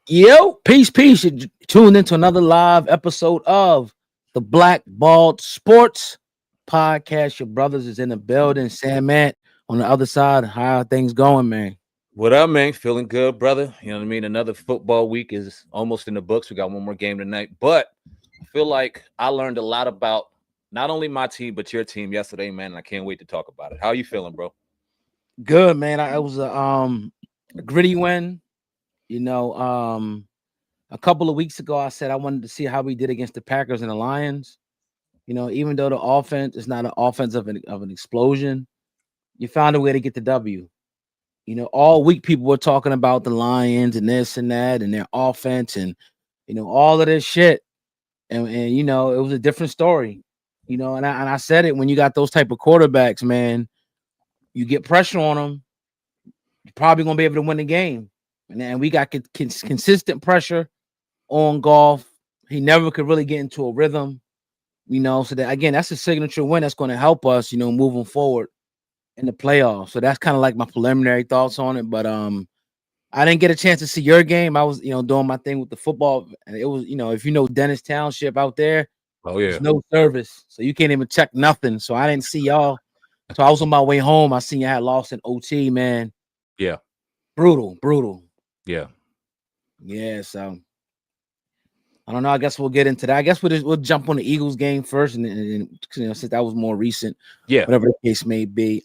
Yo, peace. You tuned into another live episode of the Black Bald Sports Podcast. Your brothers is in the building. Sam Ant on the other side. How are things going, man? What up, man? Feeling good, brother. You know what I mean? Another football week is almost in the books. We got one more game tonight, but I feel like I learned a lot about not only my team but your team yesterday, man. And I can't wait to talk about it. How are you feeling, bro? Good, man. It was a gritty win. You know, a couple of weeks ago, I said I wanted to see how we did against the Packers and the Lions. You know, even though the offense is not an offense of an explosion, you found a way to get the W. You know, all week people were talking about the Lions and this and that and their offense and all of this shit. And it was a different story. And I said it, when you got those type of quarterbacks, man, you get pressure on them, you're probably gonna be able to win the game. And then we got consistent pressure on Golf. He never could really get into a rhythm. So that, again, that's a signature win that's going to help us, moving forward in the playoffs. So that's kind of like my preliminary thoughts on it. But I didn't get a chance to see your game. I was, doing my thing with the football, and it was, if you know Dennis Township out there, Oh yeah, there's no service, so you can't even check nothing. So I didn't see y'all. So I was on my way home. I seen you had lost in OT, man. yeah, Brutal. yeah. So I don't know. I guess we'll get into that. I guess we'll jump on the Eagles game first, and since that was more recent, Yeah. whatever the case may be.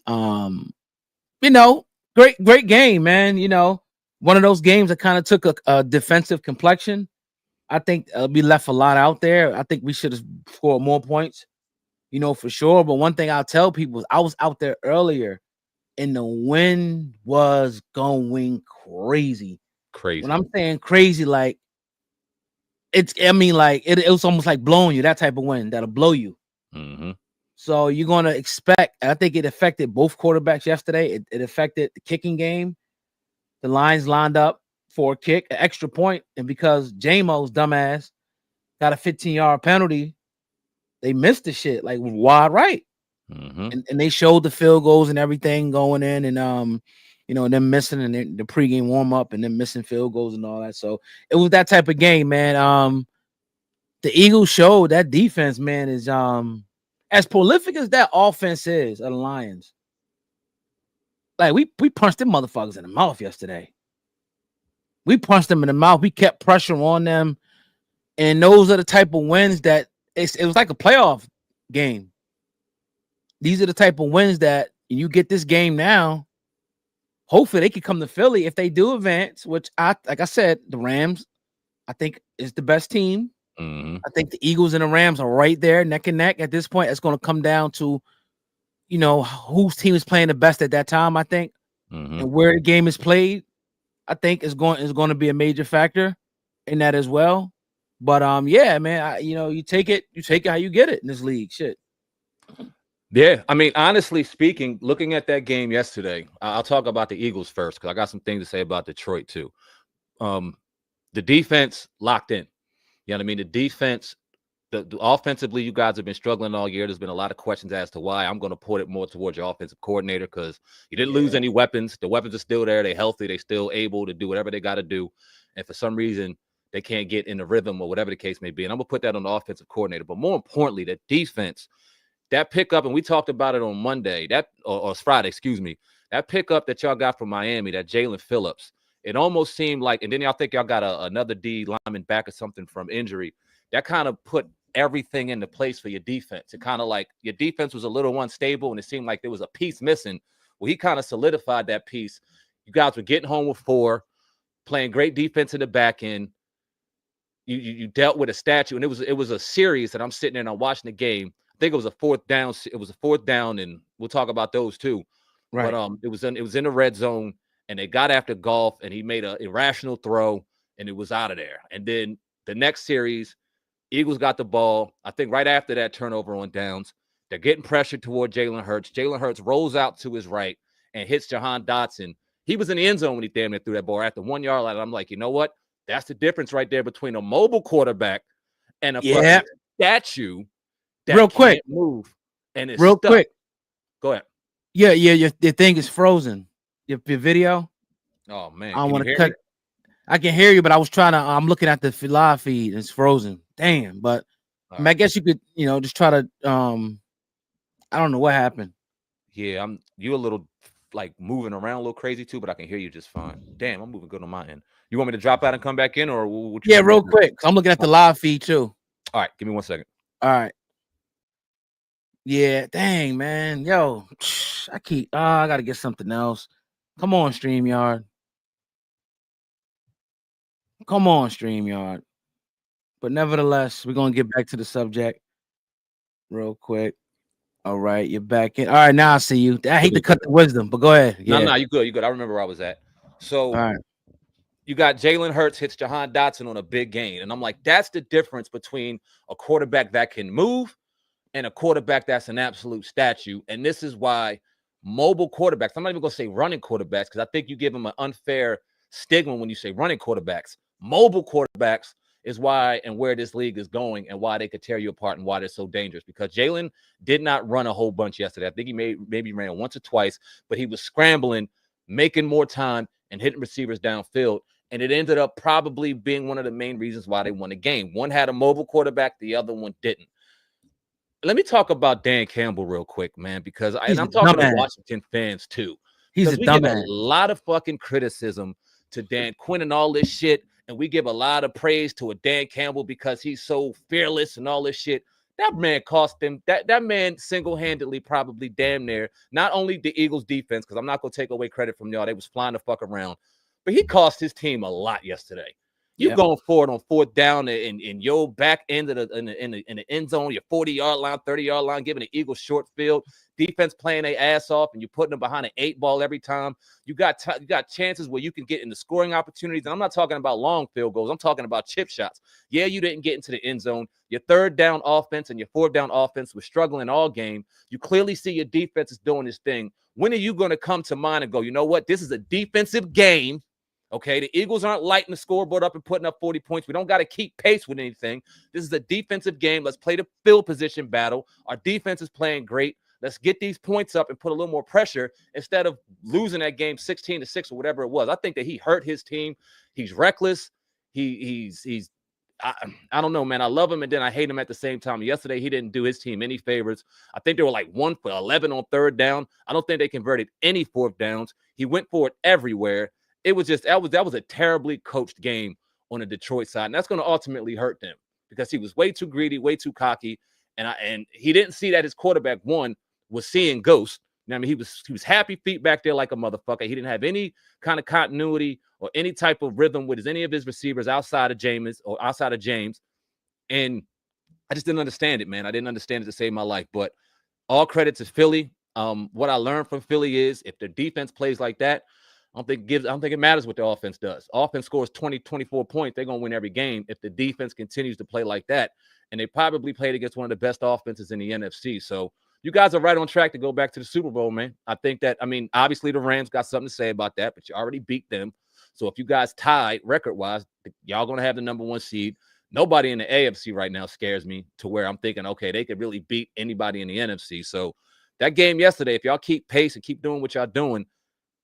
Great game, man. One of those games that kind of took a defensive complexion. I think we left a lot out there. I think we should have scored more points, for sure. But one thing I'll tell people is I was out there earlier, and the wind was going crazy. Crazy. When I'm saying crazy, like it was almost like blowing you, that type of wind that'll blow you. Mm-hmm. So you're gonna expect. I think it affected both quarterbacks yesterday. It affected the kicking game. The Lions lined up for a kick, an extra point, and because J-Mo's dumbass got a 15-yard penalty, they missed the shit like wide right. Mm-hmm. And they showed the field goals and everything going in, and them missing and the pregame warm up and them missing field goals and all that. So it was that type of game, man. The Eagles showed that defense, man, is as prolific as that offense is of the Lions. Like we punched them motherfuckers in the mouth yesterday. We punched them in the mouth. We kept pressure on them, and those are the type of wins that it was like a playoff game. These are the type of wins that you get this game now. Hopefully they can come to Philly if they do advance, which like I said, the Rams, I think, is the best team. Mm-hmm. I think the Eagles and the Rams are right there, neck and neck. At this point, it's going to come down to, whose team is playing the best at that time, I think. Mm-hmm. And where the game is played, I think is going to be a major factor in that as well. But yeah, man, you take it how you get it in this league. Shit. Yeah, I mean, honestly speaking, looking at that game yesterday, I'll talk about the Eagles first because I got some things to say about Detroit too. The defense locked in. You know what I mean? The defense, the offensively, you guys have been struggling all year. There's been a lot of questions as to why. I'm going to put it more towards your offensive coordinator because you didn't lose any weapons. The weapons are still there. They're healthy. They're still able to do whatever they got to do. And for some reason, they can't get in the rhythm or whatever the case may be. And I'm going to put that on the offensive coordinator. But more importantly, the defense, that pickup, and we talked about it on Monday, or Friday, excuse me, that pickup that y'all got from Miami, that Jalen Phillips, it almost seemed like, and then y'all think y'all got another D lineman back or something from injury. That kind of put everything into place for your defense. It kind of like your defense was a little unstable, and it seemed like there was a piece missing. Well, he kind of solidified that piece. You guys were getting home with 4, playing great defense in the back end. You dealt with a statue, and it was a series that I'm sitting there and I'm watching the game. I think it was a 4th down. It was a 4th down, and we'll talk about those too. Right. But it was in the red zone, and they got after Golf, and he made an irrational throw, and it was out of there. And then the next series, Eagles got the ball. I think right after that turnover on downs, they're getting pressured toward Jalen Hurts. Jalen Hurts rolls out to his right and hits Jahan Dotson. He was in the end zone when he damn near threw that ball at the 1 yard line. I'm like, you know what? That's the difference right there between a mobile quarterback and a fucking statue that real quick can't move. And it's real stuck. quick. Go ahead. Yeah. Your thing is frozen. Your video. Oh man, I want to cut. I can hear you, but I was trying to. I'm looking at the live feed. And it's frozen. Damn. But I mean, I guess you could, just try to. I don't know what happened. Yeah, you a little like moving around a little crazy too, but I can hear you just fine. Damn, I'm moving good on my end. You want me to drop out and come back in, or what you Yeah, want me to real do? quick. I'm looking at the live feed too. All right, give me 1 second. All right. Yeah, dang, man. Yo, I gotta get something else. Come on, StreamYard. Come on, StreamYard. But nevertheless, we're gonna get back to the subject real quick. All right, you're back in. All right, now I see you. I hate to cut the wisdom, but go ahead. Yeah. No, you good. You good. I remember where I was at. So All right. you got Jalen Hurts hits Jahan Dotson on a big gain. And I'm like, that's the difference between a quarterback that can move and a quarterback that's an absolute statue. And this is why mobile quarterbacks, I'm not even going to say running quarterbacks, because I think you give them an unfair stigma when you say running quarterbacks. Mobile quarterbacks is why and where this league is going and why they could tear you apart and why they're so dangerous. Because Jalen did not run a whole bunch yesterday. I think he maybe ran once or twice, but he was scrambling, making more time, and hitting receivers downfield. And it ended up probably being one of the main reasons why they won the game. One had a mobile quarterback, the other one didn't. Let me talk about Dan Campbell real quick, man, because I'm talking to Washington fans too. He's a we give a dumbass. lot of fucking criticism to Dan Quinn and all this shit, and we give a lot of praise to a Dan Campbell because he's so fearless and all this shit. That man cost them. That man single-handedly probably damn near not only the Eagles defense, because I'm not gonna take away credit from y'all. They was flying the fuck around, but he cost his team a lot yesterday. You going forward on fourth down in your back end of in the end zone, your 40-yard line, 30-yard line, giving the Eagles short field, defense playing their ass off, and you're putting them behind an 8-ball every time. You got chances where you can get in the scoring opportunities, and I'm not talking about long field goals. I'm talking about chip shots. Yeah, you didn't get into the end zone. Your third down offense and your fourth down offense was struggling all game. You clearly see your defense is doing this thing. When are you going to come to mind and go, you know what? This is a defensive game. Okay, the Eagles aren't lighting the scoreboard up and putting up 40 points. We don't got to keep pace with anything. This is a defensive game. Let's play the field position battle. Our defense is playing great. Let's get these points up and put a little more pressure instead of losing that game 16-6 or whatever it was. I think that he hurt his team. He's reckless. I don't know, man. I love him and then I hate him at the same time. Yesterday, he didn't do his team any favors. I think they were like 1 for 11 on third down. I don't think they converted any fourth downs. He went for it everywhere. It was just that was a terribly coached game on the Detroit side, and that's going to ultimately hurt them because he was way too greedy, way too cocky, and he didn't see that his quarterback was seeing ghosts. I mean, he was happy feet back there like a motherfucker. He didn't have any kind of continuity or any type of rhythm with any of his receivers outside of James, and I just didn't understand it, man. I didn't understand it to save my life. But all credit to Philly. What I learned from Philly is if their defense plays like that, I don't think it matters what the offense does. Offense scores 20, 24 points. They're going to win every game if the defense continues to play like that. And they probably played against one of the best offenses in the NFC. So you guys are right on track to go back to the Super Bowl, man. I think that, obviously the Rams got something to say about that, but you already beat them. So if you guys tied record-wise, y'all going to have the number 1 seed. Nobody in the AFC right now scares me to where I'm thinking, okay, they could really beat anybody in the NFC. So that game yesterday, if y'all keep pace and keep doing what y'all doing,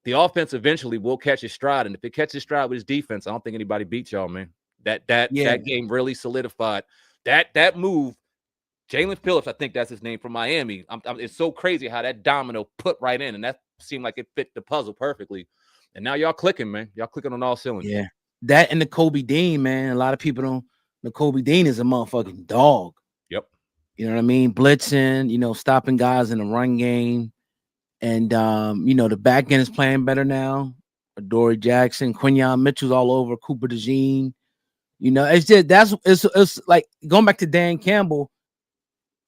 the offense eventually will catch his stride. And if it catches stride with his defense, I don't think anybody beats y'all, man. That game really solidified that move. Jalen Phillips, I think that's his name, from Miami. It's so crazy how that domino put right in, and that seemed like it fit the puzzle perfectly. And now y'all clicking, man. Y'all clicking on all cylinders. Yeah. That and the Kobe Dean, man. A lot of people don't know Kobe Dean is a motherfucking dog. Yep. You know what I mean? Blitzing, stopping guys in the run game. And the back end is playing better now. Adoree Jackson, Quinyon Mitchell's all over, Cooper DeJean. It's just it's like going back to Dan Campbell.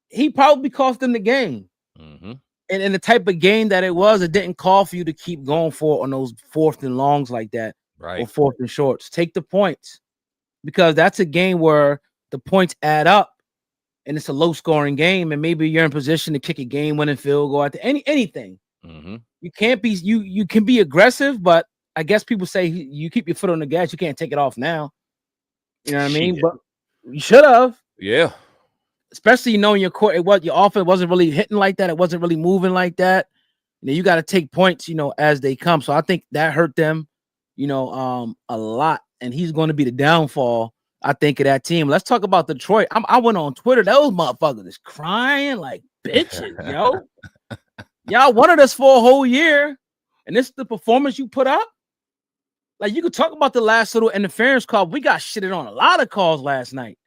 He probably cost them the game. Mm-hmm. And the type of game that it was, it didn't call for you to keep going for on those fourth and longs like that, right? Or fourth and shorts. Take the points because that's a game where the points add up. And it's a low-scoring game, and maybe you're in position to kick a game-winning field goal at anything. Mm-hmm. You can't be you can be aggressive, but I guess people say you keep your foot on the gas. You can't take it off now. You know what I mean? But you should have. Yeah. Especially knowing your court, your offense wasn't really hitting like that. It wasn't really moving like that. You got to take points, as they come. So I think that hurt them. a lot, and he's going to be the downfall, I think, of that team. Let's talk about Detroit. I went on Twitter. Those motherfuckers is crying like bitches, yo. Y'all wanted us for a whole year, and this is the performance you put up. Like, you could talk about the last little interference call. We got shitted on a lot of calls last night.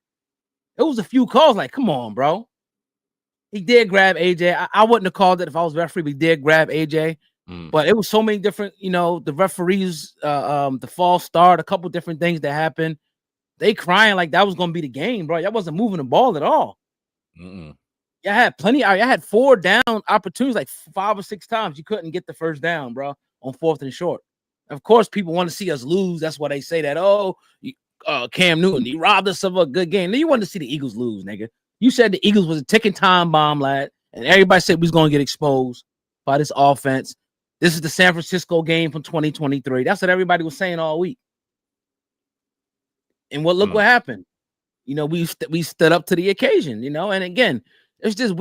It was a few calls. Like, come on, bro. He did grab AJ. I wouldn't have called it if I was referee. We did grab AJ. But it was so many different, the referees, the false start, a couple different things that happened. They crying like that was going to be the game, bro. Y'all wasn't moving the ball at all. Y'all had plenty. Y'all had 4 down opportunities, like 5 or 6 times. You couldn't get the first down, bro, on 4th and short. Of course, people want to see us lose. That's why they say that, Cam Newton, he robbed us of a good game. Then you wanted to see the Eagles lose, nigga. You said the Eagles was a ticking time bomb, lad, and everybody said we was going to get exposed by this offense. This is the San Francisco game from 2023. That's what everybody was saying all week. And look what happened. We stood up to the occasion, and again, it's just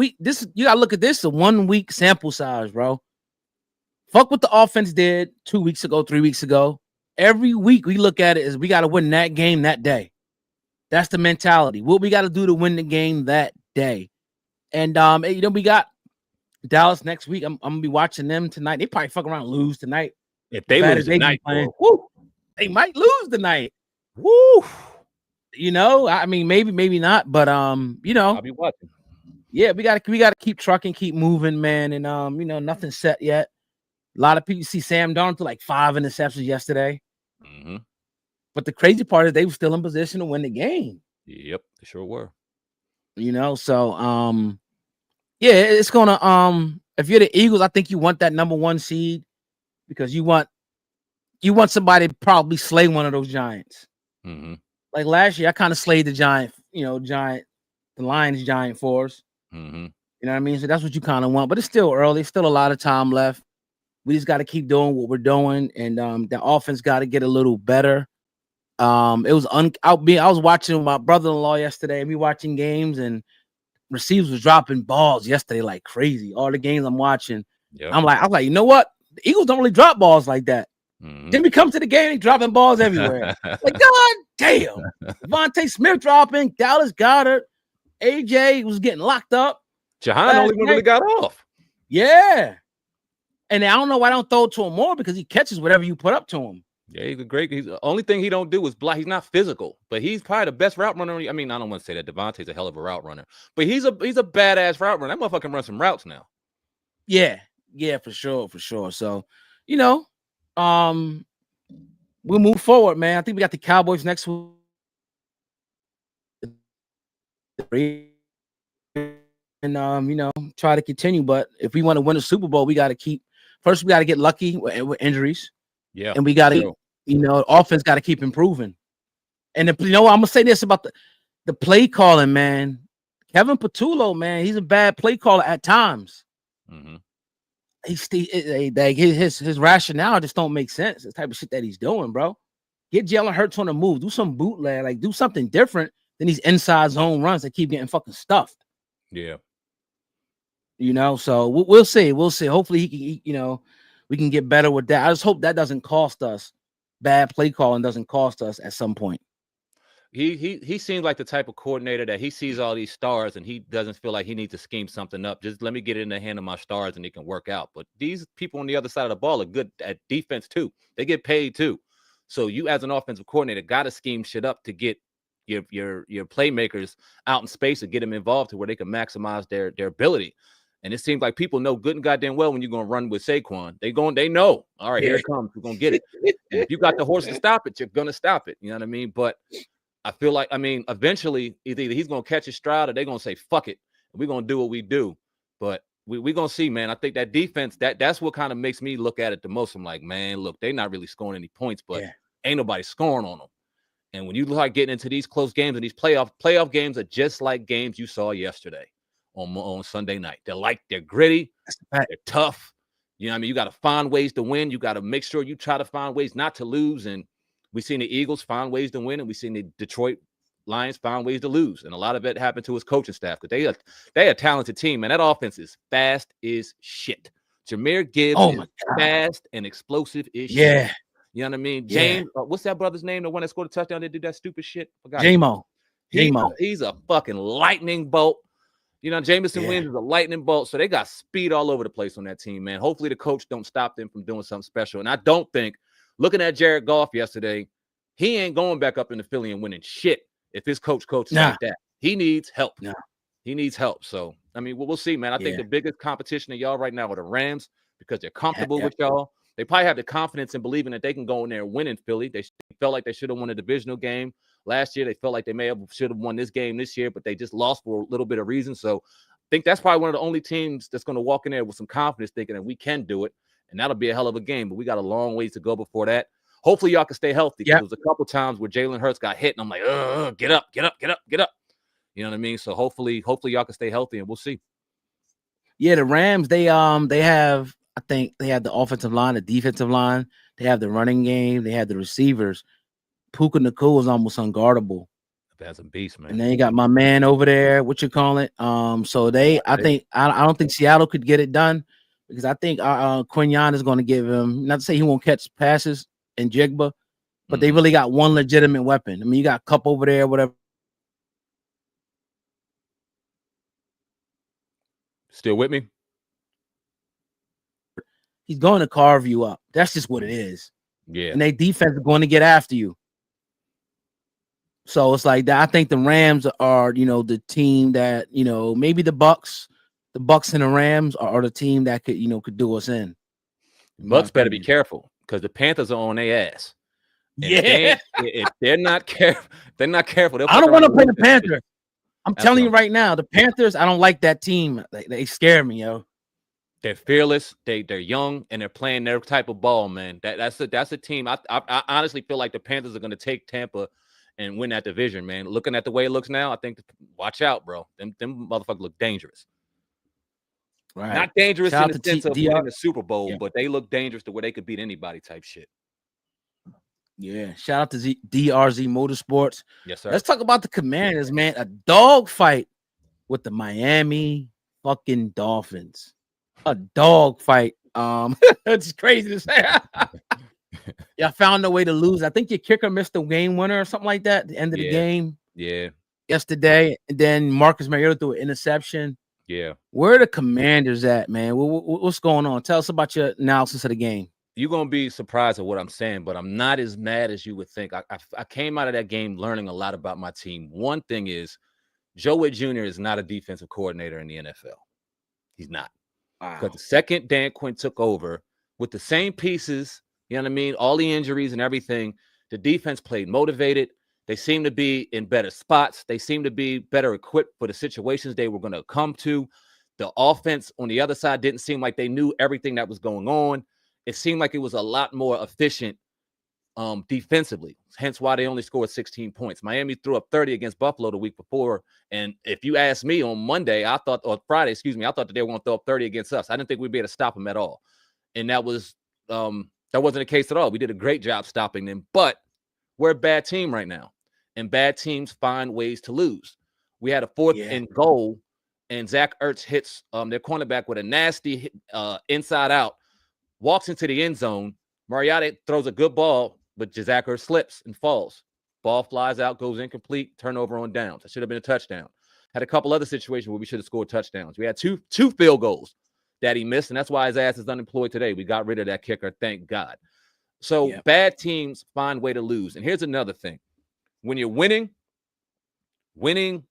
you gotta look at this, a 1 week sample size, bro. Fuck what the offense did 2 weeks ago, 3 weeks ago. Every week we look at it as we gotta win that game that day. That's the mentality. What we gotta do to win the game that day. And we got Dallas next week. I'm gonna be watching them tonight. They probably fuck around and lose tonight. If they lose tonight, they might lose tonight. Woo! I mean, maybe not, but I'll be watching. Yeah, we gotta keep trucking, keep moving, man. And nothing's set yet. A lot of people see Sam Darnold to like 5 interceptions yesterday. But the crazy part is they were still in position to win the game. Yep, they sure were. So yeah, it's gonna if you're the Eagles, I think you want that number 1 seed because you want somebody to probably slay one of those Giants. Like last year, I kind of slayed the the Lions giant for us. You know what I mean? So that's what you kind of want, but it's still early, still a lot of time left. We just got to keep doing what we're doing, and the offense got to get a little better. I was watching my brother-in-law yesterday, and we watching games, and receivers was dropping balls yesterday like crazy. All the games I'm watching, I was like, you know what? The Eagles don't really drop balls like that. Then we come to the game, they dropping balls everywhere. Like, God damn. Devontae Smith dropping, Dallas Goedert, AJ was getting locked up. Jahan only one really got off. Yeah. And I don't know why I don't throw it to him more because he catches whatever you put up to him. Yeah, he's the only thing he don't do is block. He's not physical, but he's probably the best route runner. I mean, I don't want to say that Devontae's a hell of a route runner, but he's a badass route runner. That motherfucker can run some routes now. Yeah, for sure. So, we'll move forward, man. I think we got the Cowboys next week. And try to continue. But if we want to win a Super Bowl, we got to get lucky with injuries. Yeah, and we got to, offense got to keep improving. And I'm gonna say this about the play calling, man. Kevin Patullo, man, he's a bad play caller at times. His rationale just don't make sense. The type of shit that he's doing, bro. Get Jalen Hurts on the move. Do some bootleg. Like, do something different than these inside zone runs that keep getting fucking stuffed. Yeah. So we'll see. We'll see. Hopefully he can, we can get better with that. I just hope that doesn't cost us. Bad play calling doesn't cost us at some point. He seems like the type of coordinator that he sees all these stars and he doesn't feel like he needs to scheme something up. Just let me get it in the hand of my stars and it can work out. But these people on the other side of the ball are good at defense too. They get paid too. So you as an offensive coordinator got to scheme shit up to get your playmakers out in space and get them involved to where they can maximize their ability. And it seems like people know good and goddamn well when you're going to run with Saquon. They know. All right, here it comes. We're going to get it. And if you got the horse to stop it, you're going to stop it. You know what I mean? But I feel like, eventually either he's going to catch his stride or they're going to say, fuck it. And we're going to do what we do. But we're going to see, man. I think that defense, that's what kind of makes me look at it the most. I'm like, man, look, they're not really scoring any points, but ain't nobody scoring on them. And when you like getting into these close games and these playoff games are just like games you saw yesterday on Sunday night. They're gritty, they're tough. You know what I mean? You got to find ways to win. You got to make sure you try to find ways not to lose. And we've seen the Eagles find ways to win, and we've seen the Detroit Lions find ways to lose. And a lot of it happened to his coaching staff because they a talented team, and that offense is fast as shit. Jahmyr Gibbs is fast and explosive as shit. You know what I mean? Yeah. James, what's that brother's name? The one that scored a touchdown that did that stupid shit? Forgot. J-Mo. He's a fucking lightning bolt. You know, Jameson Williams is a lightning bolt. So they got speed all over the place on that team, man. Hopefully the coach don't stop them from doing something special. And I don't think, looking at Jared Goff yesterday, he ain't going back up into Philly and winning shit if his coaches like that. He needs help. He needs help. So, I mean, we'll see, man. I think the biggest competition of y'all right now are the Rams because they're comfortable with y'all. They probably have the confidence in believing that they can go in there and win in Philly. They felt like they should have won a divisional game last year. They felt like they should have won this game this year, but they just lost for a little bit of reason. So I think that's probably one of the only teams that's going to walk in there with some confidence thinking that we can do it. And that'll be a hell of a game, but we got a long ways to go before that. Hopefully y'all can stay healthy. There was a couple times where Jalen Hurts got hit and I'm like, get up. You know what I mean? So hopefully y'all can stay healthy and we'll see. Yeah, the Rams, they have, I think they have the offensive line, the defensive line, they have the running game, they have the receivers. Puka Nacua is almost unguardable. That's a beast, man. And then you got my man over there, what you call it? So I don't think Seattle could get it done because I think Quinyon is going to give him, not to say he won't catch passes and Jigba, but they really got one legitimate weapon. I mean, you got Cup over there, whatever. Still with me? He's going to carve you up. That's just what it is. Yeah. And they defense is going to get after you. So it's like that. I think the Rams are, the team that, maybe the Bucks and the Rams are the team that could do us in. Bucks better be careful because the Panthers are on their ass. And if they're not careful, I don't want to play the Panthers. I'm telling you right now, the Panthers, I don't like that team. They scare me, yo. They're fearless. They're young and they're playing their type of ball, man. That's a team. I honestly feel like the Panthers are going to take Tampa and win that division, man. Looking at the way it looks now, I think watch out, bro. Them motherfuckers look dangerous. Right. Not dangerous in the sense of winning the Super Bowl, but they look dangerous to where they could beat anybody type shit. Yeah. Shout out to DRZ Motorsports. Yes, sir. Let's talk about the Commanders, man. A dog fight with the Miami fucking Dolphins. A dog fight. It's crazy to say. Y'all found a way to lose. I think your kicker missed the game winner or something like that at the end of the game. Yeah. Yesterday. And then Marcus Mariota threw an interception. Yeah. Where are the Commanders at, man? What's going on? Tell us about your analysis of the game. You're going to be surprised at what I'm saying, but I'm not as mad as you would think. I came out of that game learning a lot about my team. One thing is Joe Witt Jr. is not a defensive coordinator in the NFL. He's not. Because the second Dan Quinn took over with the same pieces, you know what I mean? All the injuries and everything, the defense played motivated. They seem to be in better spots. They seem to be better equipped for the situations they were going to come to. The offense on the other side didn't seem like they knew everything that was going on. It seemed like it was a lot more efficient defensively, hence why they only scored 16 points. Miami threw up 30 against Buffalo the week before. And if you ask me on Friday, I thought that they were going to throw up 30 against us. I didn't think we'd be able to stop them at all. And that wasn't the case at all. We did a great job stopping them, but we're a bad team right now. And bad teams find ways to lose. We had a fourth and goal, and Zach Ertz hits their cornerback with a nasty inside out, walks into the end zone. Mariota throws a good ball, but Zach Ertz slips and falls. Ball flies out, goes incomplete, turnover on downs. That should have been a touchdown. Had a couple other situations where we should have scored touchdowns. We had two field goals that he missed, and that's why his ass is unemployed today. We got rid of that kicker, thank God. So bad teams find a way to lose. And here's another thing. When you're winning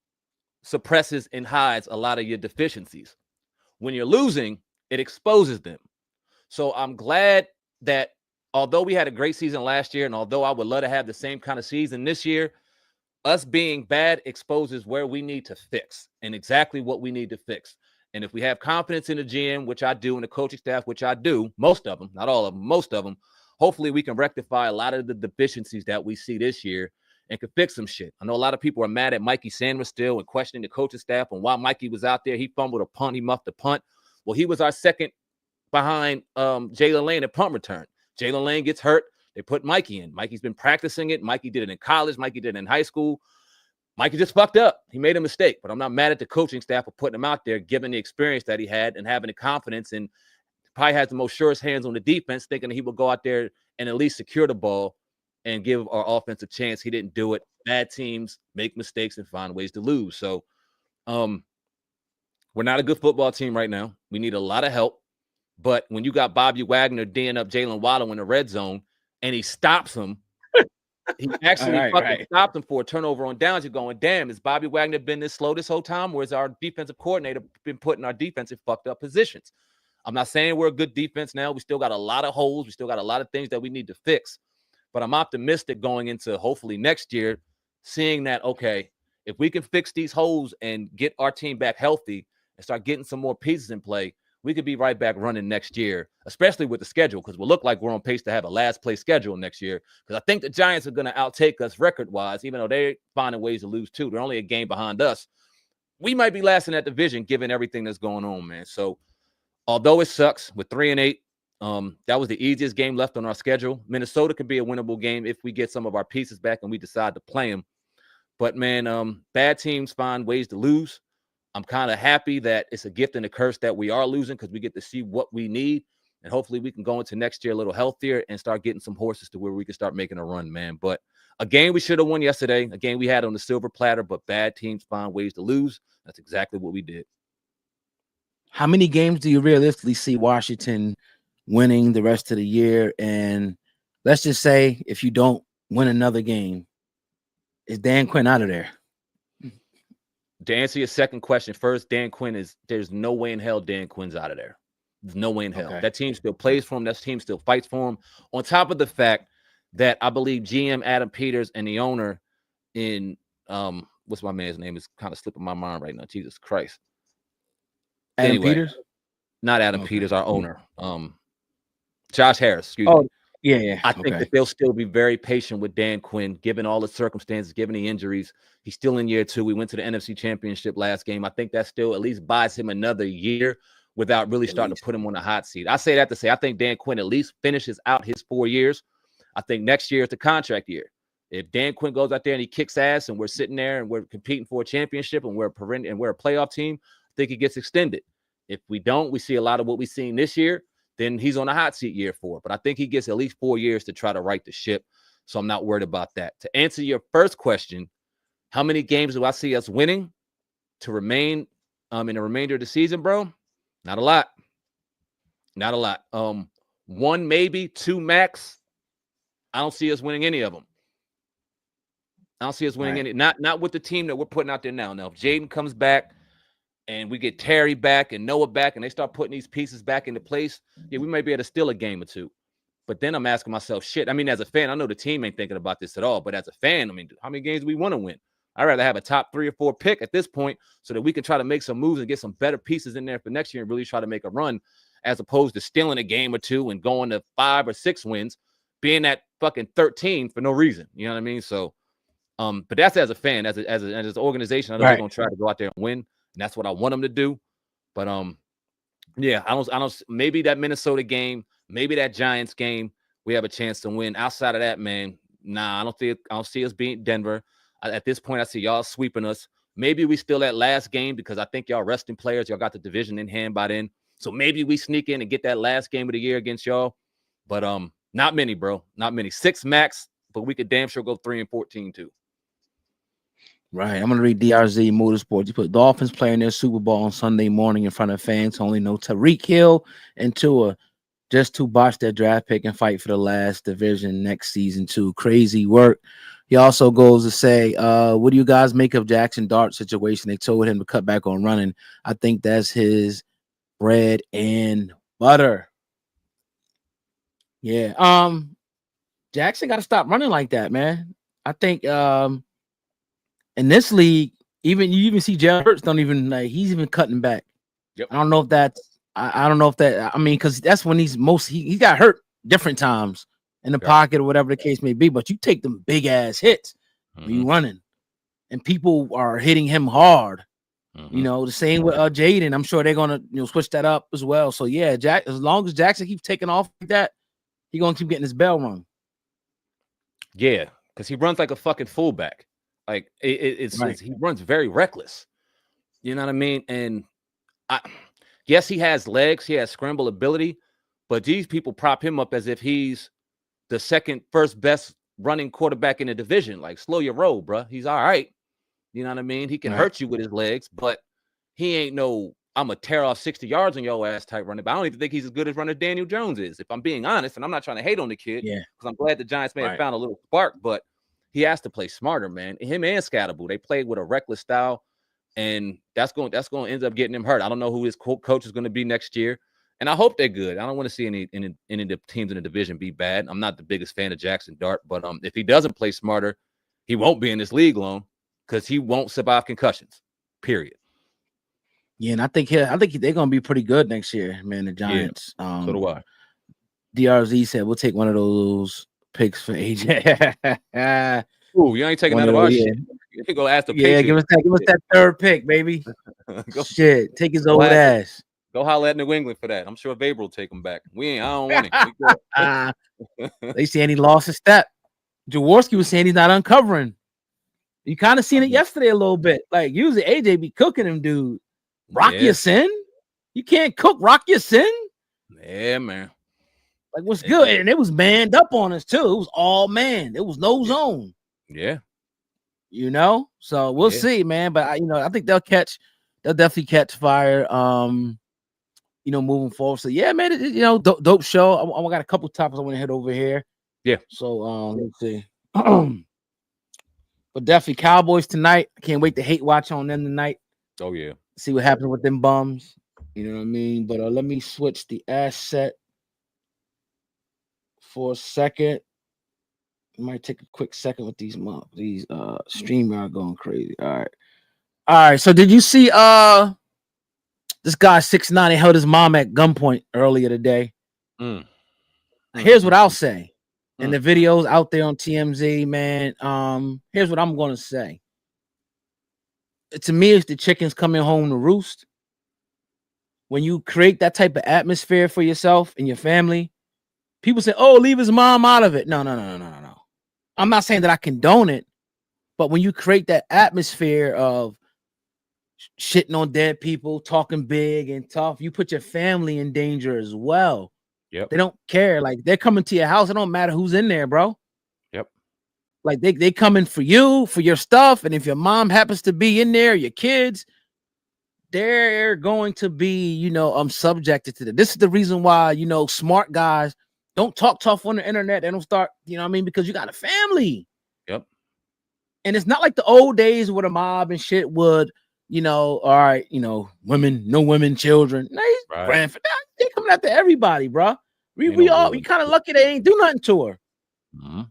suppresses and hides a lot of your deficiencies. When you're losing, it exposes them. So I'm glad that although we had a great season last year, and although I would love to have the same kind of season this year, us being bad exposes where we need to fix and exactly what we need to fix. And if we have confidence in the GM, which I do, and the coaching staff, which I do, most of them, not all of them, most of them, hopefully we can rectify a lot of the deficiencies that we see this year and can fix some shit. I know a lot of people are mad at Mikey Sanders still and questioning the coaching staff on why Mikey was out there. He fumbled a punt. He muffed a punt. Well, he was our second behind Jalen Lane at punt return. Jalen Lane gets hurt. They put Mikey in. Mikey's been practicing it. Mikey did it in college. Mikey did it in high school. Mikey just fucked up. He made a mistake, but I'm not mad at the coaching staff for putting him out there, given the experience that he had and having the confidence, and probably has the most surest hands on the defense, thinking that he will go out there and at least secure the ball and give our offense a chance. He didn't do it. Bad teams make mistakes and find ways to lose. So we're not a good football team right now. We need a lot of help. But when you got Bobby Wagner D'ing up Jalen Waddle in the red zone and he stops him, he actually stopped him for a turnover on downs. You're going, damn, has Bobby Wagner been this slow this whole time? Or has our defensive coordinator been putting our defense in fucked up positions? I'm not saying we're a good defense now. We still got a lot of holes. We still got a lot of things that we need to fix. But I'm optimistic going into hopefully next year, seeing that, okay, if we can fix these holes and get our team back healthy and start getting some more pieces in play, we could be right back running next year, especially with the schedule, because we'll look like we're on pace to have a last place schedule next year. Because I think the Giants are going to outtake us record-wise, even though they're finding ways to lose too. They're only a game behind us. We might be last in that division given everything that's going on, man. So although it sucks with 3-8, that was the easiest game left on our schedule. Minnesota could be a winnable game if we get some of our pieces back and we decide to play them. But, man, bad teams find ways to lose. I'm kind of happy that it's a gift and a curse that we are losing because we get to see what we need. And hopefully we can go into next year a little healthier and start getting some horses to where we can start making a run, man. But a game we should have won yesterday, a game we had on the silver platter, but bad teams find ways to lose. That's exactly what we did. How many games do you realistically see Washington winning the rest of the year? And let's just say if you don't win another game, is Dan Quinn out of there? To answer your second question first, Dan Quinn there's no way in hell Dan Quinn's out of there. There's no way in hell. Okay. That team still plays for him. That team still fights for him. On top of the fact that I believe GM Adam Peters and the owner in what's my man's name is kind of slipping my mind right now. Jesus Christ. Adam Peters? Not Adam Peters, our owner. Josh Harris, excuse me. Yeah. I think that they'll still be very patient with Dan Quinn, given all the circumstances, given the injuries. He's still in year 2. We went to the NFC Championship last game. I think that still at least buys him another year without really starting to put him on the hot seat. I say that to say I think Dan Quinn at least finishes out his 4 years. I think next year is the contract year. If Dan Quinn goes out there and he kicks ass and we're sitting there and we're competing for a championship and we're a playoff team, I think he gets extended. If we don't, we see a lot of what we've seen this year, then he's on a hot seat year 4. But I think he gets at least 4 years to try to right the ship. So I'm not worried about that. To answer your first question, how many games do I see us winning to remain in the remainder of the season, bro? Not a lot. Not a lot. 1, maybe 2 max. I don't see us winning any of them. I don't see us winning any. Not with the team that we're putting out there now. Now, if Jaden comes back and we get Terry back and Noah back and they start putting these pieces back into place, yeah, we might be able to steal a game or 2. But then I'm asking myself, shit. I mean, as a fan, I know the team ain't thinking about this at all. But as a fan, I mean, how many games do we want to win? I'd rather have a top 3 or 4 pick at this point so that we can try to make some moves and get some better pieces in there for next year and really try to make a run, as opposed to stealing a game or 2 and going to 5 or 6 wins, being at fucking 13 for no reason. You know what I mean? So, but that's as a fan, as an organization, I know they're gonna try to go out there and win, and that's what I want them to do. But yeah, I don't. Maybe that Minnesota game, maybe that Giants game, we have a chance to win. Outside of that, man, nah, I don't see us beating Denver. At this point, I see y'all sweeping us. Maybe we still that last game because I think y'all resting players. Y'all got the division in hand by then. So maybe we sneak in and get that last game of the year against y'all. But not many, bro. Not many. 6 max, but we could damn sure go 3-14 too. Right. I'm gonna read DRZ Motorsports. You put Dolphins playing their Super Bowl on Sunday morning in front of fans. Only know Tyreek Hill and Tua just to botch their draft pick and fight for the last division next season too. Crazy work. He also goes to say, what do you guys make of Jackson Dart situation? They told him to cut back on running. I think that's his bread and butter. Yeah. Jackson got to stop running like that, man. I think in this league, you even see Jalen Hurts don't even he's even cutting back. Yep. I don't know if that's I don't know if that I mean, because that's when he got hurt different times in the pocket or whatever the case may be. But you take them big ass hits when you running, and people are hitting him hard. You know, the same with Jaden. I'm sure they're gonna switch that up as well. So yeah, as long as Jackson keeps taking off like that, he's gonna keep getting his bell rung. Yeah, because he runs like a fucking fullback. Like it's he runs very reckless. You know what I mean? And yes, he has legs, he has scramble ability, but these people prop him up as if he's the second first best running quarterback in the division. Like, slow your roll, bro. He's all right. You know what I mean? He can hurt you with his legs, but he ain't no I'm a tear off 60 yards on your ass type running. But I don't even think he's as good as runner Daniel Jones is, if I'm being honest. And I'm not trying to hate on the kid, because I'm glad the Giants may have found a little spark, but he has to play smarter, man. Him and Scatterable, they played with a reckless style, and that's going to end up getting him hurt. I don't know who his coach is going to be next year, and I hope they're good. I don't want to see any of the teams in the division be bad. I'm not the biggest fan of Jackson Dart, but if he doesn't play smarter, he won't be in this league long, because he won't survive concussions. Period. Yeah, and I think they're gonna be pretty good next year, man. The Giants. Yeah, so do I. DRZ said we'll take one of those picks for AJ. Ooh, you ain't taking that of our shit. You can go ask the Patriots. Give us that third pick, baby. Shit, take his old ass. Go holler at New England for that. I'm sure Vaber will take him back. I don't want it. They saying he lost a step. Jaworski was saying he's not uncovering. You kind of seen it yesterday a little bit. Like, usually AJ be cooking him, dude. Rock your sin. You can't cook rock your sin. Yeah, man. Like, what's good? And it was manned up on us too. It was all man. It was no zone. Yeah. You know, so we'll see, man. But I think they'll definitely catch fire. Moving forward. So yeah, man. Dope show. I got a couple topics I want to hit over here. Yeah. So let's see. But definitely Cowboys tonight. I can't wait to hate watch on them tonight. Oh yeah. See what happens with them bums. You know what I mean? But let me switch the asset for a second. It might take a quick second with these StreamYard going crazy. All right. So did you see this guy 6'9", he held his mom at gunpoint earlier today? Here's what I'll say. And the videos out there on TMZ, man. Here's what I'm gonna say. To me, it's the chickens coming home to roost. When you create that type of atmosphere for yourself and your family, people say, "Oh, leave his mom out of it." No. I'm not saying that I condone it, but when you create that atmosphere of shitting on dead people, talking big and tough, you put your family in danger as well. Yep. They don't care. Like, they're coming to your house. It don't matter who's in there, bro. Yep. Like, they coming for you, for your stuff. And if your mom happens to be in there, your kids, they're going to be, subjected to that. This is the reason why, smart guys don't talk tough on the internet. They don't start, because you got a family. Yep. And it's not like the old days where the mob and shit would, all right, women, no women, children. They're coming after everybody, bro. We kind of lucky they ain't do nothing to her. Mm-hmm.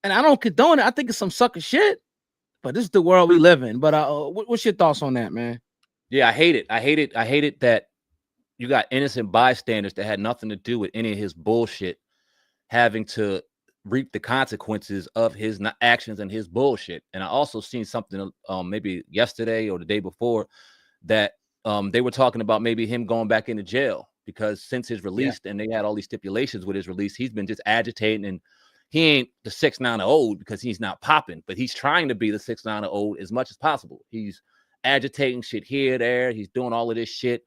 And I don't condone it. I think it's some sucker shit. But this is the world we live in. But what's your thoughts on that, man? Yeah, I hate it. I hate it that you got innocent bystanders that had nothing to do with any of his bullshit having to reap the consequences of his actions and his bullshit. And I also seen something maybe yesterday or the day before that they were talking about maybe him going back into jail, because since his release, and they had all these stipulations with his release, he's been just agitating, and he ain't the 6'9" old because he's not popping, but he's trying to be the 6'9" old as much as possible. He's agitating shit here, there. He's doing all of this shit.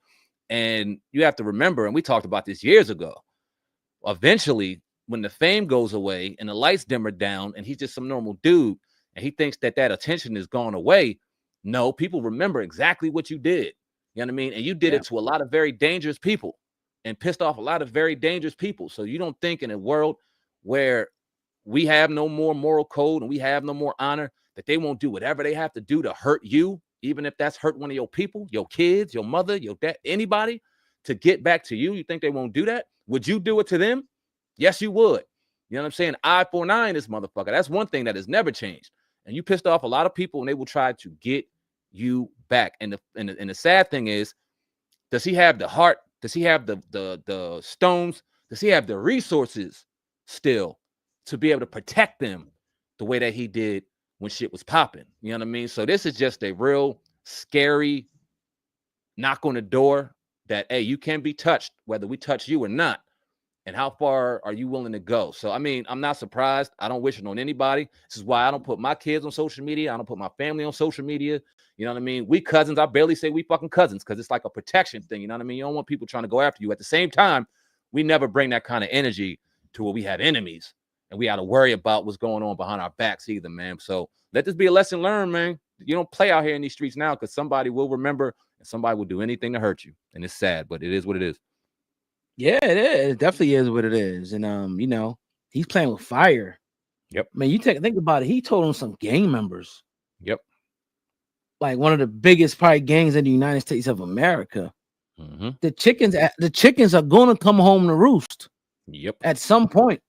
And you have to remember, and we talked about this years ago, eventually when the fame goes away and the lights dimmer down and he's just some normal dude and he thinks that attention is gone away, no, people remember exactly what you did. You know what I mean? And you did it to a lot of very dangerous people and pissed off a lot of very dangerous people. So you don't think in a world where we have no more moral code and we have no more honor that they won't do whatever they have to do to hurt you, even if that's hurt one of your people, your kids, your mother, your dad, anybody, to get back to you. You think they won't do that? Would you do it to them? Yes, you would. You know what I'm saying? Eye for an eye in this motherfucker. That's one thing that has never changed. And you pissed off a lot of people and they will try to get you back. And the sad thing is, does he have the heart? Does he have the stones? Does he have the resources still to be able to protect them the way that he did when shit was popping? You know what I mean? So this is just a real scary knock on the door that, hey, you can be touched, whether we touch you or not. And how far are you willing to go? So, I mean, I'm not surprised. I don't wish it on anybody. This is why I don't put my kids on social media. I don't put my family on social media. You know what I mean? We cousins. I barely say we fucking cousins because it's like a protection thing. You know what I mean? You don't want people trying to go after you. At the same time, we never bring that kind of energy to where we have enemies and we got to worry about what's going on behind our backs either, man. So let this be a lesson learned, man. You don't play out here in these streets now because somebody will remember and somebody will do anything to hurt you. And it's sad, but it is what it is. Yeah, it is. It definitely is what it is. And he's playing with fire. Yep. Man, think about it. He told on some gang members. Yep. Like one of the biggest probably gangs in the United States of America. Mm-hmm. The chickens are going to come home to roost. Yep. At some point.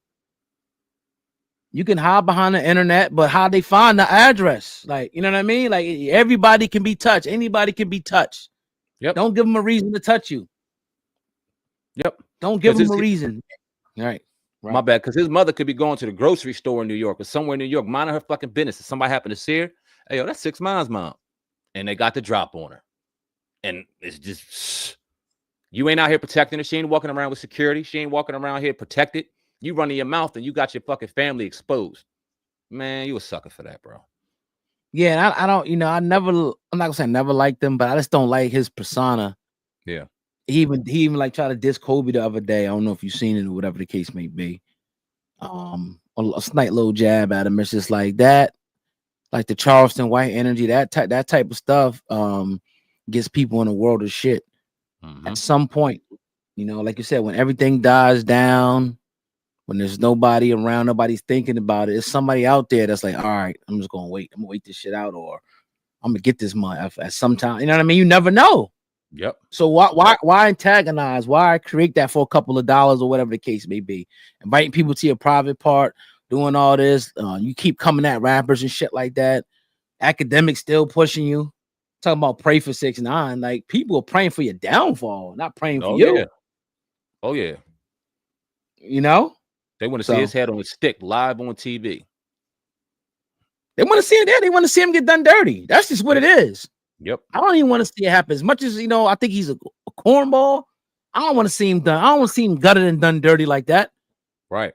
You can hide behind the internet, but how they find the address? Like, you know what I mean? Like everybody can be touched. Anybody can be touched. Yep. Don't give them a reason to touch you. Yep. Don't give them a reason. All right. My bad. Because his mother could be going to the grocery store in New York or somewhere in New York, minding her fucking business. If somebody happened to see her, hey, yo, that's 6 miles, mom. And they got the drop on her. And it's just, you ain't out here protecting her. She ain't walking around with security. She ain't walking around here protected. You running your mouth and you got your fucking family exposed. Man, you a sucker for that, bro. Yeah, I don't, I'm not gonna say I never liked him, but I just don't like his persona. Yeah. He even like tried to diss Kobe the other day. I don't know if you've seen it or whatever the case may be. A slight little jab at him. It's just like that, like the Charleston White energy, that type of stuff gets people in a world of shit. Mm-hmm. At some point, like you said, when everything dies down, when there's nobody around, nobody's thinking about it, it's somebody out there that's like, all right, I'm just gonna wait. I'm gonna wait this shit out, or I'm gonna get this money at some time. You know what I mean? You never know. Yep. So why antagonize? Why create that for a couple of dollars or whatever the case may be? Inviting people to your private part, doing all this. You keep coming at rappers and shit like that. Academics still pushing you. Talking about pray for 6ix9ine. Like people are praying for your downfall, not praying for you. Yeah. Oh yeah. They want to see his head on a stick live on TV. They want to see it there. They want to see him get done dirty. That's just what it is. Yep. I don't even want to see it happen. As much as I think he's a cornball. I don't want to see him done. I don't want to see him gutted and done dirty like that. Right.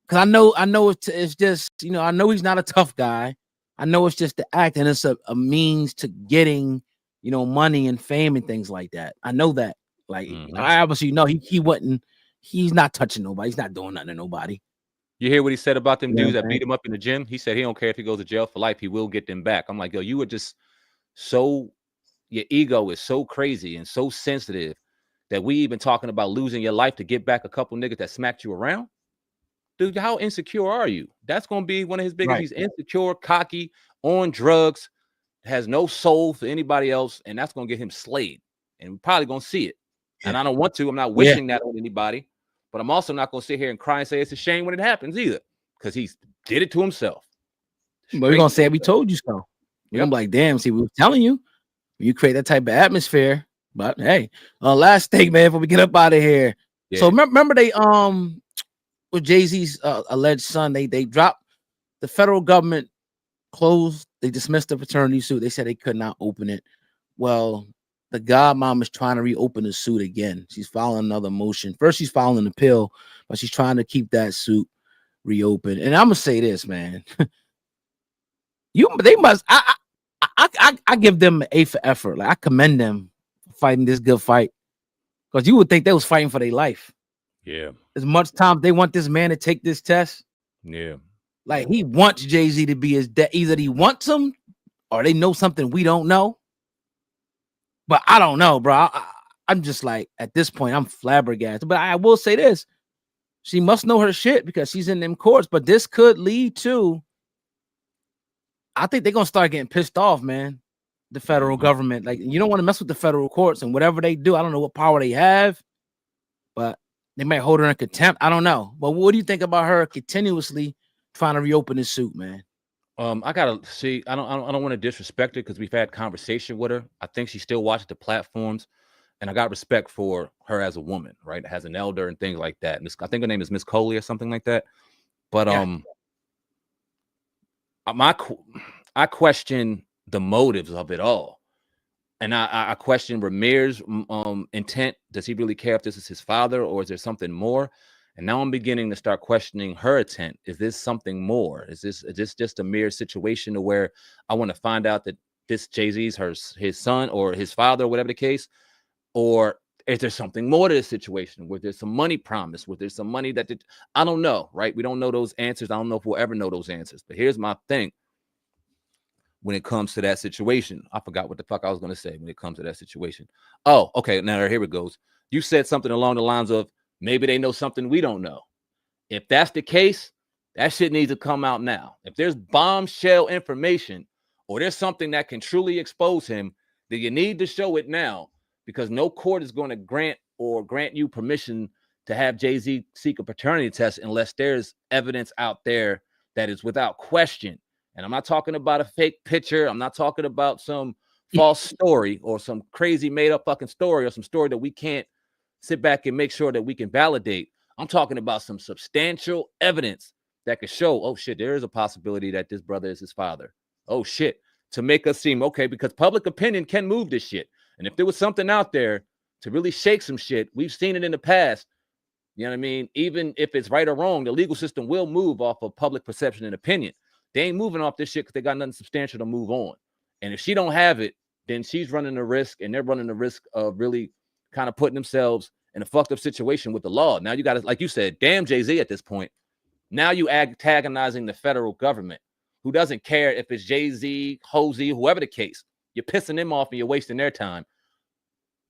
Because I know it's just I know he's not a tough guy. I know it's just the act, and it's a means to getting money and fame and things like that. I know that. Like I obviously know he wasn't. He's not touching nobody. He's not doing nothing to nobody. You hear what he said about them dudes that beat him up in the gym? He said he don't care if he goes to jail for life. He will get them back. I'm like, yo, you were just your ego is so crazy and so sensitive that we even talking about losing your life to get back a couple niggas that smacked you around. Dude, how insecure are you? That's going to be one of his biggest. He's insecure, cocky, on drugs, has no soul for anybody else, and that's going to get him slayed. And we're probably going to see it. Yeah. And I don't want to. I'm not wishing that on anybody. But I'm also not going to sit here and cry and say it's a shame when it happens either, because he did it to himself. But we're going to say we told you so. I'm like, damn, see, we were telling you. You create that type of atmosphere. But hey, last thing, man, before we get up out of here. Yeah. So remember they with Jay-Z's alleged son, they dropped the federal government closed, they dismissed the paternity suit. They said they could not open it. Well, the godmom is trying to reopen the suit again. She's filing another motion. First, she's filing an appeal, but she's trying to keep that suit reopened. And I'm gonna say this, man. They must. I give them an A for effort. Like I commend them for fighting this good fight, because you would think they was fighting for their life. Yeah. As much time they want this man to take this test. Yeah. Like he wants Jay-Z to be his dad. Either he wants him, or they know something we don't know. But I don't know, bro. I'm just like, at this point, I'm flabbergasted. But I will say this: she must know her shit because she's in them courts. But this could lead to, I think they're gonna start getting pissed off, man. The federal government, like, you don't want to mess with the federal courts, and whatever they do, I don't know what power they have, but they might hold her in contempt. I don't know. But what do you think about her continuously trying to reopen this suit, man? I gotta see. I don't want to disrespect her because we've had conversation with her. I think she still watches the platforms, and I got respect for her as a woman, right? As an elder and things like that. And I think her name is Miss Coley or something like that. But I question the motives of it all, and I question Ramirez's intent. Does he really care if this is his father, or is there something more? And now I'm beginning to start questioning her intent. Is this something more? Is this just a mere situation to where I want to find out that this Jay-Z's his son or his father, or whatever the case? Or Is there something more to this situation? Where there's some money promised? Where there's some money that I don't know, right? We don't know those answers. I don't know if we'll ever know those answers. But here's my thing. When it comes to that situation, I forgot what the fuck I was going to say when it comes to that situation. Oh, okay. Now here it goes. You said something along the lines of maybe they know something we don't know. If that's the case, that shit needs to come out now. If there's bombshell information or there's something that can truly expose him, then you need to show it now, because no court is going to grant you permission to have Jay-Z seek a paternity test unless there's evidence out there that is without question. And I'm not talking about a fake picture. I'm not talking about some false story or some crazy made up fucking story or some story that we can't sit back and make sure that we can validate. I'm talking about some substantial evidence that could show, oh shit, there is a possibility that this brother is his father. Oh shit, to make us seem okay, because public opinion can move this shit. And if there was something out there to really shake some shit, we've seen it in the past. You know what I mean? Even if it's right or wrong, the legal system will move off of public perception and opinion. They ain't moving off this shit because they got nothing substantial to move on. And if she don't have it, then she's running the risk, and they're running the risk of really kind of putting themselves in a fucked up situation with the law. Now you got to, like you said, damn Jay-Z at this point. Now you antagonizing the federal government, who doesn't care if it's Jay-Z, Hosey, whoever the case. You're pissing them off and you're wasting their time.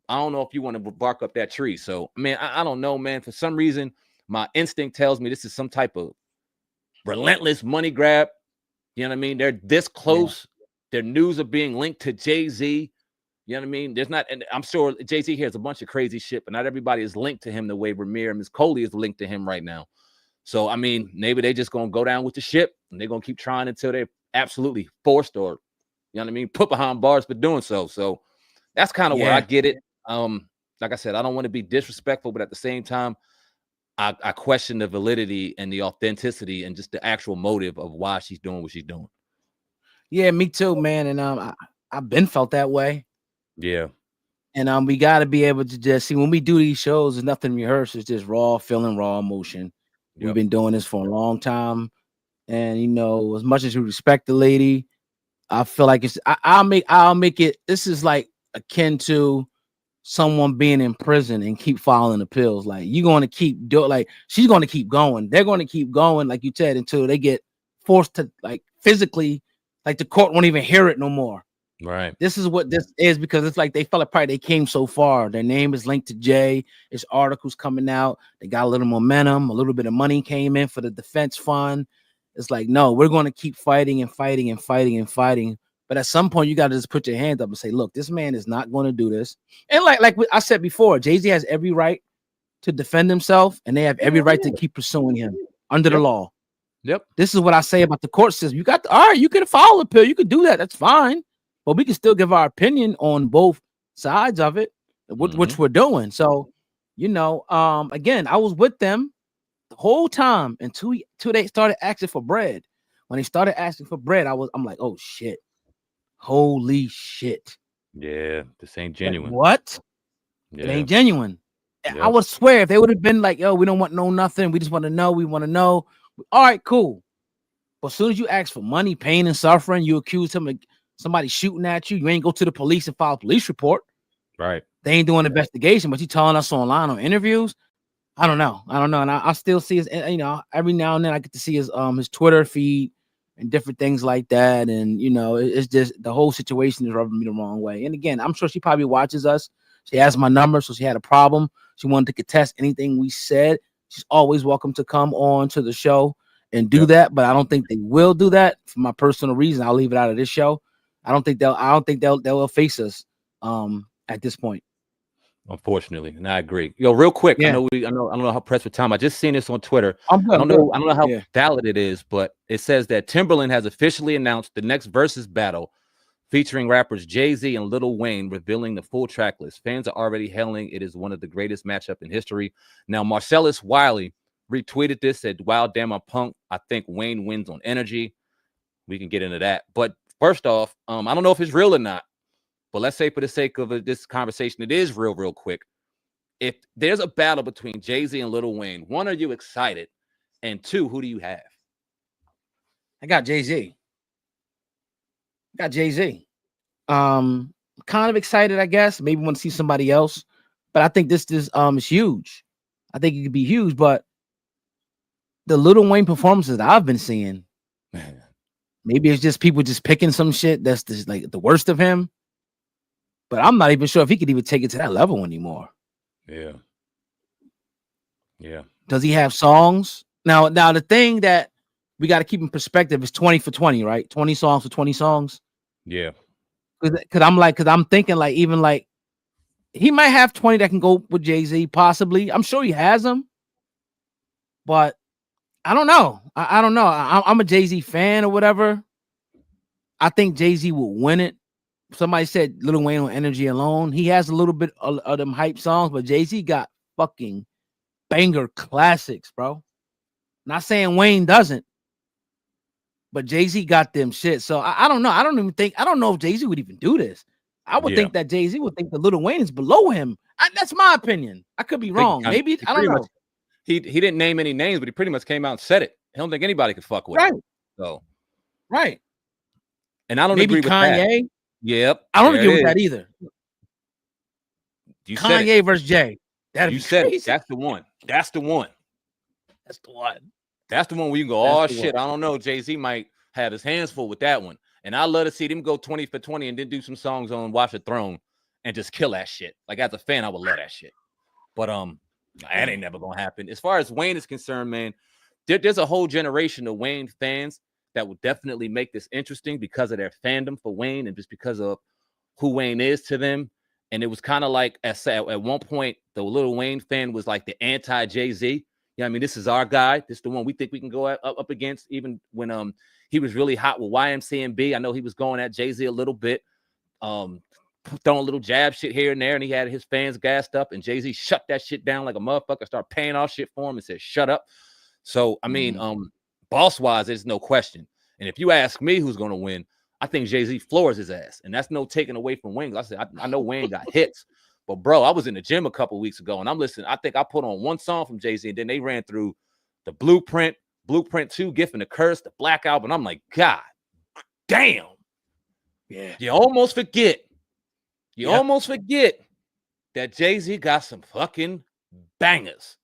I don't know if you want to bark up that tree. So, man, I don't know, man. For some reason, my instinct tells me this is some type of relentless money grab. You know what I mean? They're this close. Yeah. Their news of being linked to Jay-Z. You know what I mean? There's not, and I'm sure Jay-Z hears a bunch of crazy shit, but not everybody is linked to him the way Ramir and Ms. Coley is linked to him right now. So, I mean, maybe they just going to go down with the ship, and they're going to keep trying until they're absolutely forced or, you know what I mean, put behind bars for doing so. So that's kind of where I get it. Like I said, I don't want to be disrespectful, but at the same time, I question the validity and the authenticity and just the actual motive of why she's doing what she's doing. Yeah, me too, man. And I've been felt that way. Yeah. And we got to be able to just see when we do these shows, there's nothing rehearsed. It's just raw feeling, raw emotion. Yep. We've been doing this for a long time. And, you know, as much as we respect the lady, I feel like it's I'll make it. This is like akin to someone being in prison and keep filing appeals. Like you're going to keep doing, like she's going to keep going. They're going to keep going, like you said, until they get forced to, like, physically, like the court won't even hear it no more. Right. This is what this is, because it's like they felt like probably they came so far. Their name is linked to Jay. There's articles coming out. They got a little momentum. A little bit of money came in for the defense fund. It's like, no, we're going to keep fighting and fighting and fighting and fighting. But at some point, you got to just put your hand up and say, look, this man is not going to do this. And like I said before, Jay-Z has every right to defend himself, and they have every right to keep pursuing him under the law. Yep. This is what I say about the court system. You got all right, you can file an appeal. You can do that. That's fine. But we can still give our opinion on both sides of it, which we're doing. So, you know, again, I was with them the whole time until they started asking for bread. When they started asking for bread, I'm like, oh shit. Holy shit. Yeah, this ain't genuine. Like, what? Yeah. It ain't genuine. Yep. I would swear if they would have been like, yo, we don't want nothing. We just want to know. We want to know. All right, cool. But as soon as you ask for money, pain, and suffering, you accuse him of somebody shooting at you. You ain't go to the police and file a police report. Right. They ain't doing an investigation, but you telling us online on interviews. I don't know. And I still see his, you know, every now and then I get to see his Twitter feed and different things like that. And, you know, it's just the whole situation is rubbing me the wrong way. And again, I'm sure she probably watches us. She has my number, so she had a problem. She wanted to contest anything we said. She's always welcome to come on to the show and do that, but I don't think they will do that for my personal reason. I'll leave it out of this show. I don't think they'll face us at this point. Unfortunately, and I agree. Yo, real quick, I don't know how pressed for time. I just seen this on Twitter. I don't know how valid it is, but it says that Timberland has officially announced the next versus battle featuring rappers Jay-Z and Lil Wayne, revealing the full track list. Fans are already hailing it as one of the greatest matchup in history. Now, Marcellus Wiley retweeted this, said, wow, damn, I'm pumped. I think Wayne wins on energy. We can get into that. But first off, I don't know if it's real or not. But let's say for the sake of this conversation, it is real quick. If there's a battle between Jay-Z and Lil Wayne, one, are you excited? And two, who do you have? I got Jay-Z. Kind of excited, I guess. Maybe want to see somebody else. But I think this is huge. I think it could be huge. But the Lil Wayne performances that I've been seeing, maybe it's just people just picking some shit that's just like the worst of him. But I'm not even sure if he could even take it to that level anymore. Yeah. Yeah. Does he have songs? Now the thing that we got to keep in perspective is 20 for 20, right? 20 songs for 20 songs. Yeah. Because I'm thinking like even like he might have 20 that can go with Jay-Z, possibly. I'm sure he has them, but I don't know. I don't know. I'm a Jay-Z fan or whatever. I think Jay-Z will win it. Somebody said Lil Wayne on Energy Alone. He has a little bit of them hype songs, but Jay-Z got fucking banger classics, bro. Not saying Wayne doesn't, but Jay-Z got them shit. So I don't know. I don't know if Jay-Z would even do this. I would think that Jay-Z would think that Lil Wayne is below him. That's my opinion. I could be wrong. Maybe I don't know. He didn't name any names, but he pretty much came out and said it. I don't think anybody could fuck with him. So right. And I don't maybe agree with Kanye. That. Yep. I don't agree with that either. You Kanye versus Jay. You said it. That's the one. That's the one. That's the one. That's the one where you can go, oh shit, I don't know. Jay-Z might have his hands full with that one. And I love to see them go 20 for 20 and then do some songs on Watch the Throne and just kill that shit. Like as a fan, I would love that shit. But that ain't never gonna happen. As far as Wayne is concerned, man, there's a whole generation of Wayne fans that would definitely make this interesting because of their fandom for Wayne and just because of who Wayne is to them. And it was kind of like at one point, the Lil Wayne fan was like the anti-Jay-Z. Yeah, I mean, this is our guy. This is the one we think we can go up against. Even when he was really hot with YMCMB, I know he was going at Jay-Z a little bit, throwing a little jab shit here and there, and he had his fans gassed up, and Jay-Z shut that shit down like a motherfucker, started paying off shit for him and said, shut up. So, I mean, boss-wise, there's no question. And if you ask me who's going to win, I think Jay-Z floors his ass, and that's no taking away from Wayne. I said, I know Wayne got hits, but bro, I was in the gym a couple weeks ago, and I'm listening. I think I put on one song from Jay-Z, and then they ran through the Blueprint 2, Gift and the Curse, the Black Album. I'm like, God damn. Yeah. You almost forget that Jay-Z got some fucking bangers.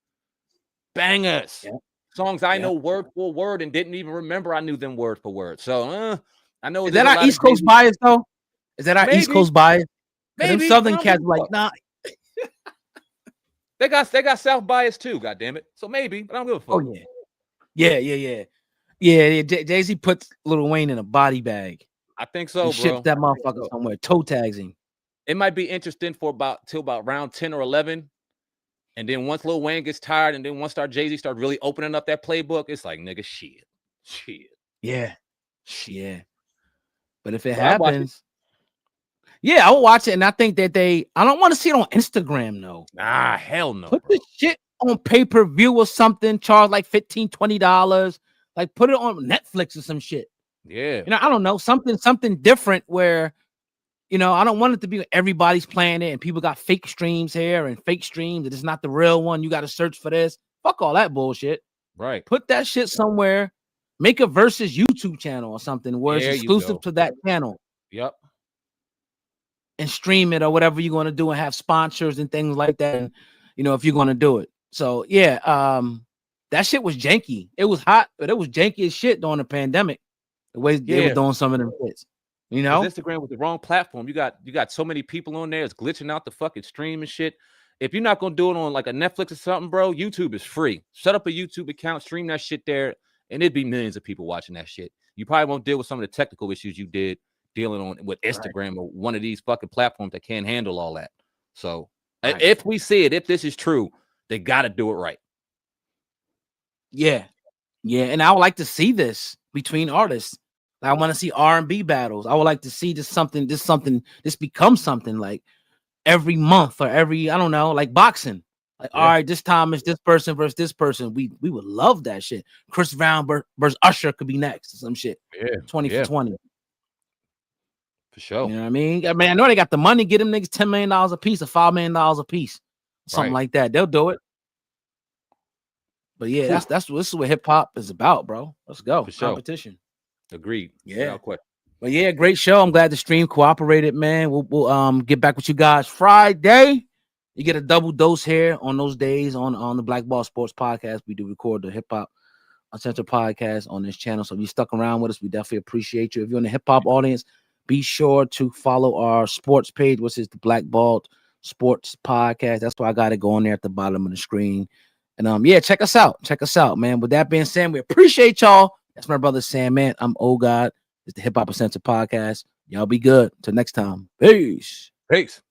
Bangers. Yeah. Songs I know word for word and didn't even remember I knew them word for word. So I know. Is that our East Coast bias though? Is that our East Coast bias? Maybe Southern cats like, nah. They got South bias too, goddammit. So maybe, but I don't give a fuck. Oh yeah. Jay-Z puts Lil Wayne in a body bag. I think so, bro. Ships that motherfucker somewhere, toe tags him. It might be interesting for till about round 10 or 11. And then once Lil Wayne gets tired, and then once Jay-Z start really opening up that playbook, it's like, nigga, shit. Yeah. But if it happens, I will watch it. And I think that I don't want to see it on Instagram, though. Nah, hell no. Put the shit on pay-per-view or something, charge like $15, $20. Like put it on Netflix or some shit. Yeah. I don't know, something different where, I don't want it to be everybody's playing it and people got fake streams here and fake streams and it's not the real one. You got to search for this. Fuck all that bullshit. Right. Put that shit somewhere. Make a versus YouTube channel or something where it's exclusive to that channel. Yep. And stream it or whatever you're going to do and have sponsors and things like that. And, if you're going to do it. So, that shit was janky. It was hot, but it was janky as shit during the pandemic. The way they were doing some of them shits. Instagram was the wrong platform. You got so many people on there. It's glitching out the fucking stream and shit. If you're not going to do it on like a Netflix or something, bro, YouTube is free. Set up a YouTube account, stream that shit there, and it'd be millions of people watching that shit. You probably won't deal with some of the technical issues you did dealing on with Instagram or one of these fucking platforms that can't handle all that. So if we see it, if this is true, they got to do it right. Yeah. And I would like to see this between artists. I want to see R&B battles. I would like to see this become something like every month or every, I don't know, like boxing. Like, all right, this time it's this person versus this person. We would love that shit. Chris Brown versus Usher could be next or some shit. Yeah. 20 for 20. For sure. You know what I mean? I know they got the money. Get them niggas $10 million a piece or $5 million a piece. Something like that. They'll do it. But yeah, this is what hip hop is about, bro. Let's go. For competition. Sure. Agreed. Yeah. But yeah, great show. I'm glad the stream cooperated, man. We'll get back with you guys Friday. You get a double dose here on those days on the Black Ball Sports Podcast. We do record the Hip Hop Central Podcast on this channel. So if you stuck around with us, we definitely appreciate you. If you're in the hip hop audience, be sure to follow our sports page, which is the Black Ball Sports Podcast. That's why I got it going there at the bottom of the screen. And yeah, check us out. Check us out, man. With that being said, we appreciate y'all. That's my brother Sam, man. I'm God. It's the Hip Hop Central Podcast. Y'all be good. Till next time. Peace. Peace.